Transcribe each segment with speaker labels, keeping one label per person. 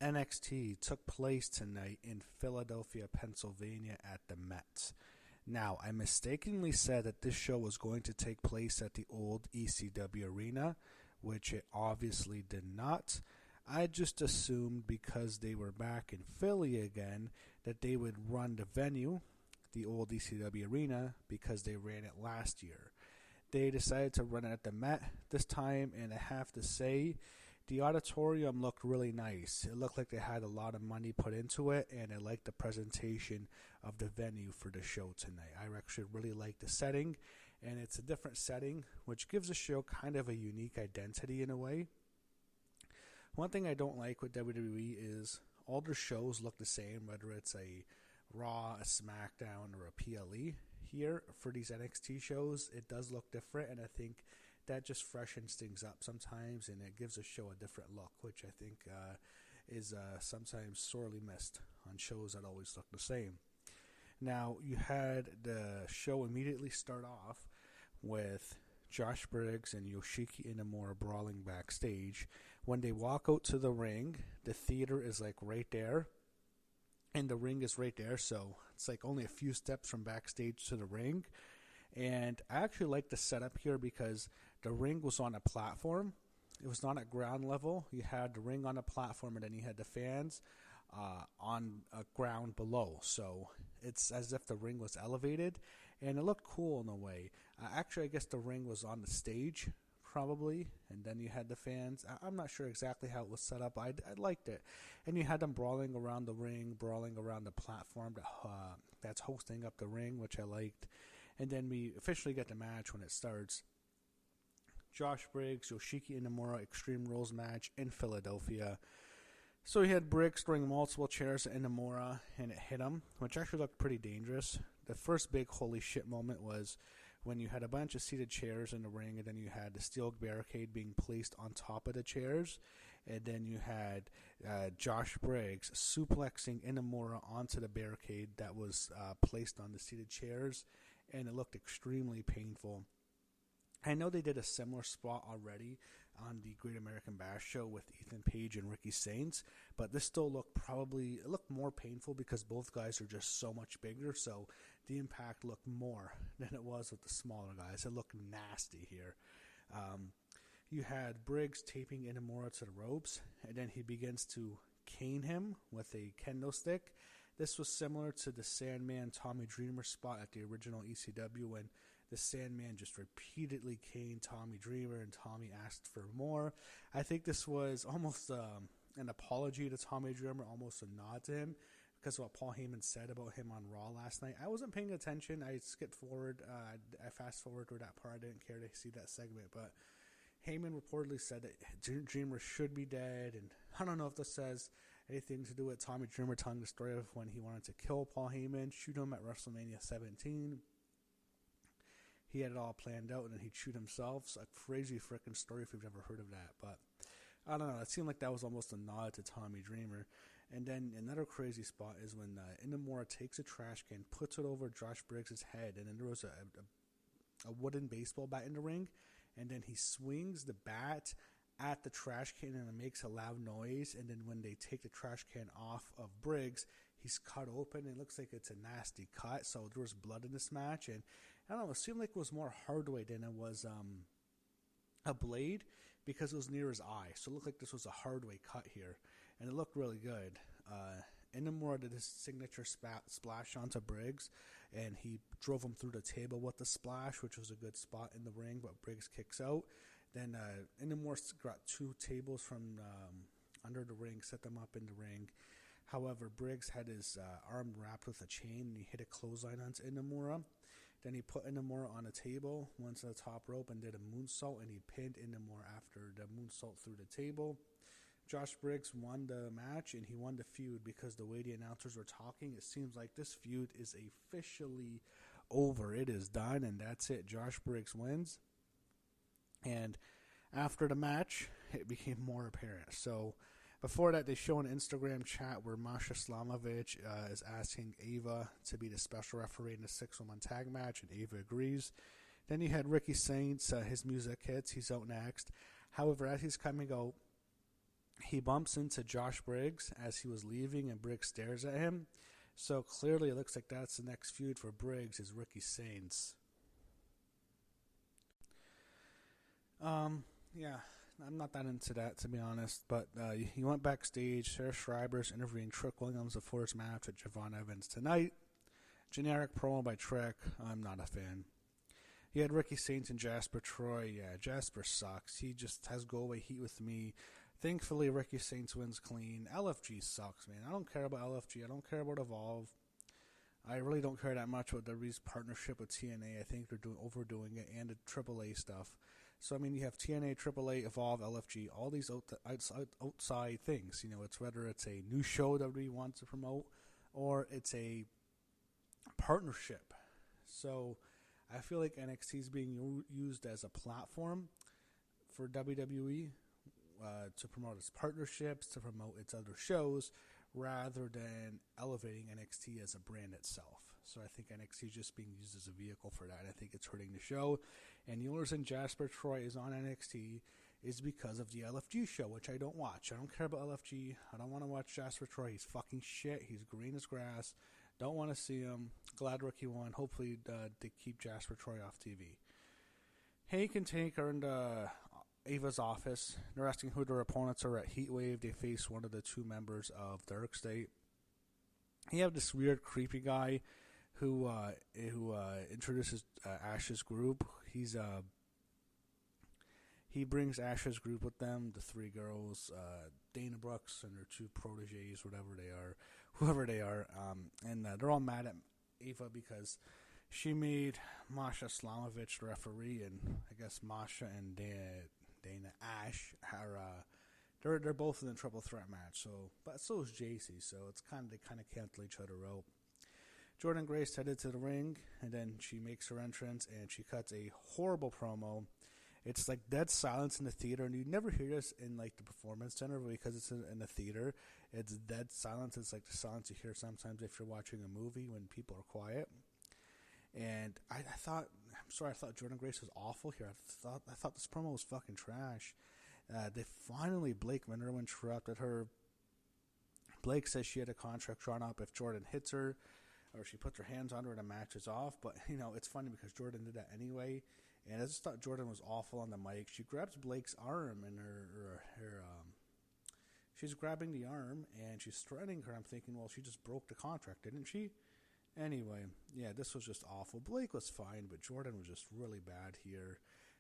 Speaker 1: NXT took place tonight in Philadelphia, Pennsylvania at the Met. Now, I mistakenly said that this show was going to take place at the old ECW arena, which it obviously did not. I just assumed because they were back in Philly again that they would run the venue, the old ECW arena, because they ran it last year. They decided to run it at the Met this time, and I have to say, the auditorium looked really nice. It looked like they had a lot of money put into it, and I liked the presentation of the venue for the show tonight. I actually really like the setting, and it's a different setting, which gives the show kind of a unique identity in a way. One thing I don't like with WWE is all their shows look the same, whether it's a Raw, a SmackDown, or a PLE. Here, for these NXT shows, it does look different, and I think that just freshens things up sometimes, and it gives a show a different look, which I think is sometimes sorely missed on shows that always look the same. Now, you had the show immediately start off with Josh Briggs and Yoshiki Inamura brawling backstage. When they walk out to the ring, the theater is like right there, and the ring is right there, so it's like only a few steps from backstage to the ring. And I actually like the setup here because the ring was on a platform. It was not at ground level. You had the ring on a platform, and then you had the fans on a ground below. So it's as if the ring was elevated, and it looked cool in a way. Actually, I guess the ring was on the stage, probably, and then you had the fans. I'm not sure exactly how it was set up. I liked it. And you had them brawling around the ring, brawling around the platform that's hosting up the ring, which I liked. And then we officially get the match when it starts. Josh Briggs, Yoshiki Inamura Extreme Rules match in Philadelphia. So he had Briggs throwing multiple chairs at Inamura, and it hit him, which actually looked pretty dangerous. The first big holy shit moment was when you had a bunch of seated chairs in the ring, and then you had the steel barricade being placed on top of the chairs, and then you had Josh Briggs suplexing Inamura onto the barricade that was placed on the seated chairs, and it looked extremely painful. I know they did a similar spot already on the Great American Bash show with Ethan Page and Ricky Saints, but this still looked more painful because both guys are just so much bigger, so the impact looked more than it was with the smaller guys. It looked nasty here. You had Briggs taping Inamura to the ropes, and then he begins to cane him with a kendo stick. This was similar to the Sandman Tommy Dreamer spot at the original ECW when the Sandman just repeatedly caned Tommy Dreamer and Tommy asked for more. I think this was almost an apology to Tommy Dreamer, almost a nod to him because of what Paul Heyman said about him on Raw last night. I wasn't paying attention. I skipped forward. I fast-forwarded through that part. I didn't care to see that segment, but Heyman reportedly said that Dreamer should be dead, and I don't know if this says anything to do with Tommy Dreamer telling the story of when he wanted to kill Paul Heyman, shoot him at WrestleMania 17. He had it all planned out, and then he'd shoot himself. It's a crazy freaking story if you've never heard of that. But I don't know. It seemed like that was almost a nod to Tommy Dreamer. And then another crazy spot is when Inamura takes a trash can, puts it over Josh Briggs' head, and then there was a wooden baseball bat in the ring, and then he swings the bat at the trash can, and it makes a loud noise. And then when they take the trash can off of Briggs, he's cut open. It looks like it's a nasty cut. So there was blood in this match, and I don't know. It seemed like it was more hardware than it was a blade because it was near his eye. So it looked like this was a hardware cut here, and it looked really good. Inamura did his signature splash onto Briggs, and he drove him through the table with the splash, which was a good spot in the ring, but Briggs kicks out. Then Inamura got two tables from under the ring, set them up in the ring. However, Briggs had his arm wrapped with a chain, and he hit a clothesline onto Inamura. Then he put Inamura on a table, went to the top rope, and did a moonsault, and he pinned Inamura after the moonsault through the table. Josh Briggs won the match, and he won the feud because the way the announcers were talking, it seems like this feud is officially over. It is done, and that's it. Josh Briggs wins. And after the match, it became more apparent. So before that, they show an Instagram chat where Masha Slamovich is asking Ava to be the special referee in the 6-woman tag match, and Ava agrees. Then you had Ricky Saints. His music hits. He's out next. However, as he's coming out, He bumps into Josh Briggs as he was leaving, and Briggs stares at him. So clearly it looks like that's the next feud for Briggs is Ricky Saints. Yeah, I'm not that into that, to be honest. But he went backstage. Sarah Schreiber's interviewing Trick Williams before his match with Javon Evans tonight. Generic promo by Trick. I'm not a fan. He had Ricky Saints and Jasper Troy. Yeah, Jasper sucks. He just has go-away heat with me. Thankfully, Ricky Saints wins clean. LFG sucks, man. I don't care about LFG. I don't care about Evolve. I really don't care that much about WWE's partnership with TNA. I think they're overdoing it, and the AAA stuff. So, I mean, you have TNA, AAA, Evolve, LFG, all these outside things. You know, it's whether it's a new show that WWE wants to promote or it's a partnership. So, I feel like NXT is being used as a platform for WWE to promote its partnerships, to promote its other shows, rather than elevating NXT as a brand itself. So I think NXT is just being used as a vehicle for that. I think it's hurting the show. And the only reason Jasper Troy is on NXT is because of the LFG show, which I don't watch. I don't care about LFG. I don't want to watch Jasper Troy. He's fucking shit. He's green as grass. Don't want to see him. Glad Rookie won. Hopefully they keep Jasper Troy off TV. Hank and Tank are in Ava's office. They're asking who their opponents are at Heatwave. They face one of the two members of Dark State. You have this weird, creepy guy who introduces Ash's group. He brings Ash's group with them, the three girls, Dana Brooks and her two proteges, whoever they are, and they're all mad at Ava because she made Masha Slamovich the referee, and I guess Masha and Dana Ash are they're both in the triple threat match. So, but so is JC. So they kind of cancel each other out. Jordan Grace headed to the ring, and then she makes her entrance, and she cuts a horrible promo. It's like dead silence in the theater, and you never hear this in like the Performance Center because it's in the theater. It's dead silence. It's like the silence you hear sometimes if you're watching a movie when people are quiet. And I thought Jordan Grace was awful here. I thought this promo was fucking trash. Blake Monroe interrupted her. Blake says she had a contract drawn up if Jordan hits her or she puts her hands on her and the match is off. But, you know, it's funny because Jordan did that anyway. And I just thought Jordan was awful on the mic. She grabs Blake's arm and she's grabbing the arm and she's threatening her. I'm thinking, well, she just broke the contract, didn't she? Anyway, yeah, this was just awful. Blake was fine, but Jordan was just really bad here.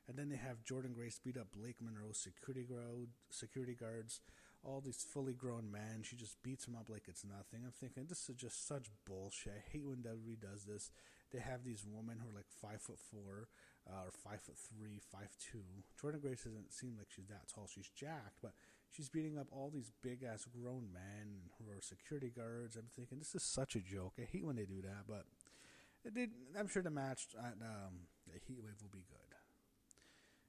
Speaker 1: And then they have Jordan Grace beat up Blake Monroe's security guards, all these fully grown men. She just beats them up like it's nothing. I'm thinking, this is just such bullshit. I hate when WWE does this. They have these women who are like 5'4", or 5'3", 5'2". Jordan Grace doesn't seem like she's that tall. She's jacked, but she's beating up all these big-ass grown men who are security guards. I'm thinking, this is such a joke. I hate when they do that, but I'm sure the match at Heatwave will be good.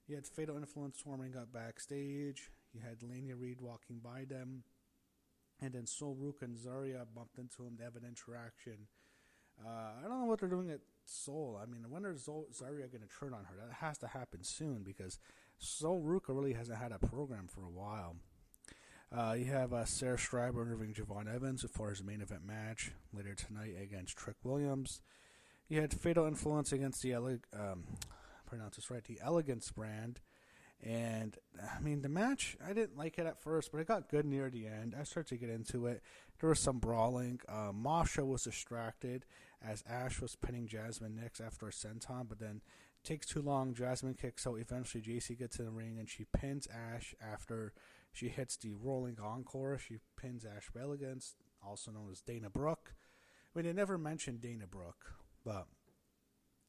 Speaker 1: You had Fatal Influence warming up backstage. You had Lania Reed walking by them. And then Sol Rook and Zarya bumped into him. They have an interaction. I don't know what they're doing at Sol. I mean, when is Zarya going to turn on her? That has to happen soon because Sol Ruka really hasn't had a program for a while. You have Sarah Schreiber interviewing Javon Evans for his main event match later tonight against Trick Williams. You had Fatal Influence against the Elegance brand. And, I mean, the match, I didn't like it at first, but it got good near the end. I started to get into it. There was some brawling. Masha was distracted as Ash was pinning Jasmine Nix after a senton, but then it takes too long. Jasmine kicks out. Eventually, JC gets in the ring, and she pins Ash after she hits the rolling encore. She pins Ash by Elegance, also known as Dana Brooke. I mean, they never mentioned Dana Brooke, but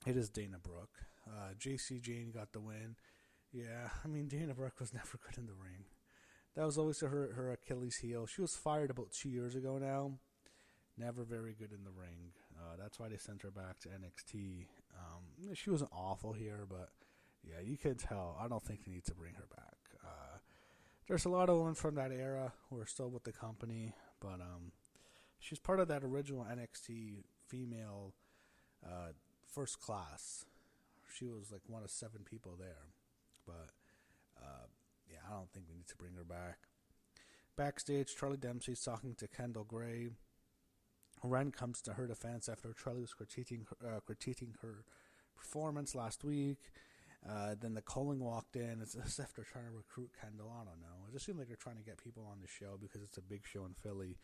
Speaker 1: it is Dana Brooke. JC Jane got the win. Yeah, I mean, Dana Brooke was never good in the ring. That was always her Achilles heel. She was fired about 2 years ago now. Never very good in the ring. That's why they sent her back to NXT. She wasn't awful here, but yeah, you can tell. I don't think they need to bring her back. There's a lot of women from that era who are still with the company, but she's part of that original NXT female first class. She was like one of 7 people there. But, yeah, I don't think we need to bring her back. Backstage, Charlie Dempsey's talking to Kendall Gray. Ren comes to her defense after Charlie was critiquing her performance last week. Then the Culling walked in. It's as if they're trying to recruit Kendall. I don't know. It just seems like they're trying to get people on the show because it's a big show in Philly.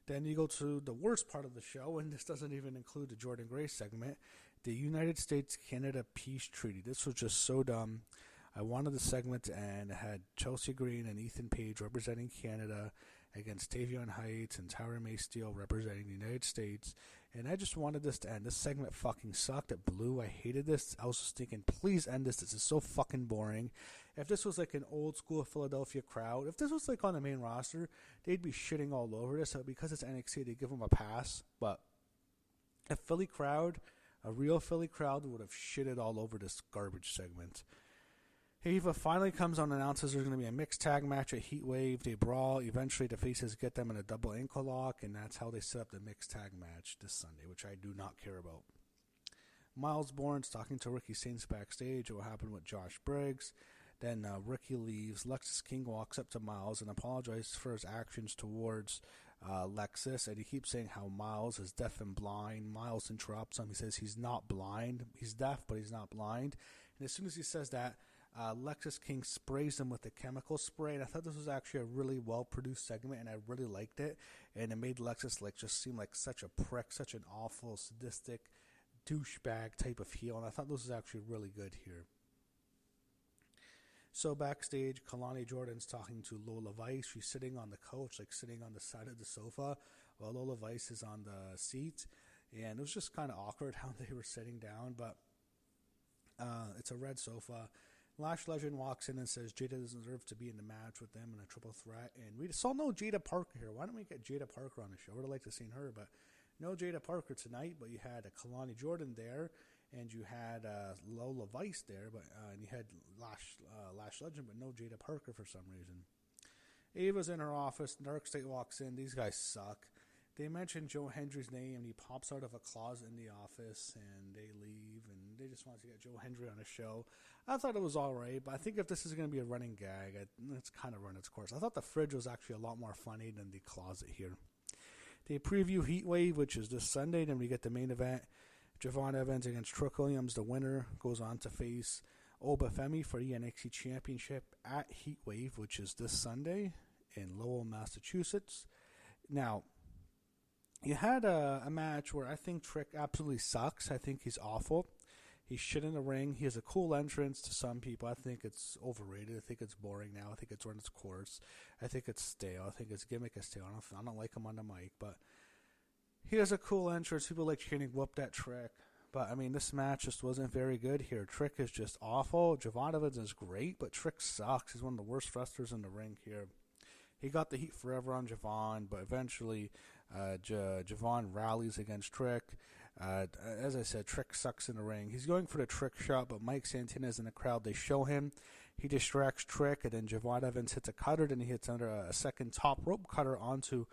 Speaker 1: Then you go to the worst part of the show, and this doesn't even include the Jordan Gray segment, the United States-Canada Peace Treaty. This was just so dumb. I wanted the segment to end. It had Chelsea Green and Ethan Page representing Canada against Tavion Heights and Tyra May Steele representing the United States. And I just wanted this to end. This segment fucking sucked. It blew. I hated this. I was just thinking, please end this. This is so fucking boring. If this was like an old school Philadelphia crowd, if this was like on the main roster, they'd be shitting all over this. So because it's NXT, they give them a pass. But a Philly crowd, a real Philly crowd, would have shitted all over this garbage segment. Ava finally comes on and announces there's going to be a mixed tag match at Heatwave. They brawl. Eventually, the faces get them in a double ankle lock, and that's how they set up the mixed tag match this Sunday, which I do not care about. Miles Bourne's talking to Ricky Saints backstage. What happened with Josh Briggs? Then Ricky leaves. Lexis King walks up to Miles and apologizes for his actions towards Lexis, and he keeps saying how Miles is deaf and blind. Miles interrupts him. He says he's not blind. He's deaf, but he's not blind. And as soon as he says that, Lexis King sprays him with a chemical spray, and I thought this was actually a really well-produced segment, and I really liked it, and it made Lexis just seem like such a prick, such an awful, sadistic, douchebag type of heel, and I thought this was actually really good here. So backstage, Kalani Jordan's talking to Lola Vice. She's sitting on the couch, sitting on the side of the sofa, while Lola Vice is on the seat, and it was just kind of awkward how they were sitting down, but it's a red sofa. Lash Legend walks in and says Jada doesn't deserve to be in the match with them in a triple threat. And we saw no Jada Parker here. Why don't we get Jada Parker on the show? I would have liked to have seen her, but no Jada Parker tonight. But you had Kalani Jordan there, and you had Lola Vice there, and you had Lash Legend, but no Jada Parker for some reason. Ava's in her office. Dark State walks in. These guys suck. They mention Joe Hendry's name, and he pops out of a closet in the office, and they leave, and they just want to get Joe Hendry on a show. I thought it was all right, but I think if this is going to be a running gag, it's kind of run its course. I thought the fridge was actually a lot more funny than the closet here. They preview Heatwave, which is this Sunday, then we get the main event. Javon Evans against Trick Williams. The winner goes on to face Oba Femi for the NXT Championship at Heatwave, which is this Sunday in Lowell, Massachusetts. Now, you had a match where I think Trick absolutely sucks. I think he's awful. He's shit in the ring. He has a cool entrance to some people. I think it's overrated. I think it's boring now. I think it's run its course. I think it's stale. I think his gimmick is stale. I don't like him on the mic, but he has a cool entrance. People like chanting, "Whoop that Trick." But, I mean, this match just wasn't very good here. Trick is just awful. Javon Evans is great, but Trick sucks. He's one of the worst wrestlers in the ring here. He got the heat forever on Javon, but eventually Javon rallies against Trick. As I said, Trick sucks in the ring. He's going for the Trick shot, but Mike Santana's in the crowd. They show him. He distracts Trick, and then Javon Evans hits a cutter. Then he hits under a second top rope cutter onto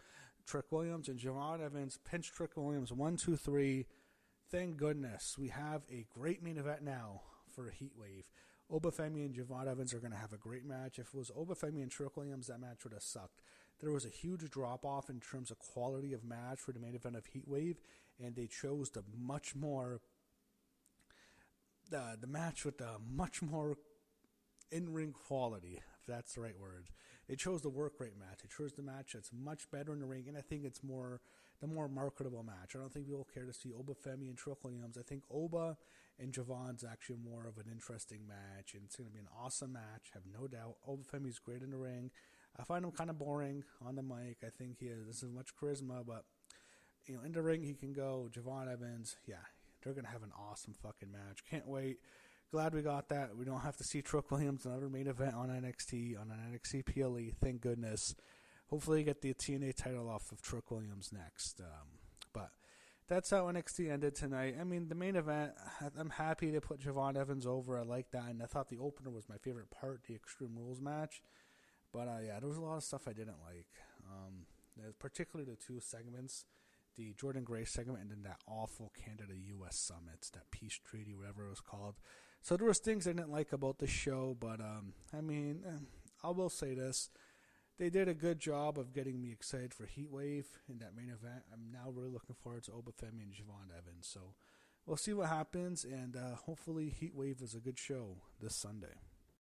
Speaker 1: Trick Williams, and Javon Evans pinched Trick Williams 1, 2, 3. Thank goodness we have a great main event now for Heatwave. Oba Femi and Javon Evans are going to have a great match. If it was Oba Femi and Trick Williams, that match would have sucked. There was a huge drop-off in terms of quality of match for the main event of Heatwave, and they chose the match with the much more in-ring quality, if that's the right word. They chose the work rate match. They chose the match that's much better in the ring, and I think it's the more marketable match. I don't think people care to see Oba Femi and Trick Williams. I think Oba and Javon's actually more of an interesting match, and it's going to be an awesome match, have no doubt. Oba Femi's great in the ring. I find him kind of boring on the mic. I think he has much charisma, but in the ring he can go. Javon Evans, yeah, they're going to have an awesome fucking match. Can't wait. Glad we got that. We don't have to see Trick Williams another main event on NXT, on an NXT PLE. Thank goodness. Hopefully get the TNA title off of Trick Williams next. But that's how NXT ended tonight. I mean, the main event, I'm happy to put Javon Evans over. I like that, and I thought the opener was my favorite part, the Extreme Rules match. But, yeah, there was a lot of stuff I didn't like, particularly the two segments, the Jordan Gray segment and then that awful Canada-U.S. Summit, that Peace Treaty, whatever it was called. So there was things I didn't like about the show, but, I mean, I will say this. they did a good job of getting me excited for Heatwave in that main event. I'm now really looking forward to Oba Femi and Javon Evans. So we'll see what happens, and hopefully Heatwave is a good show this Sunday.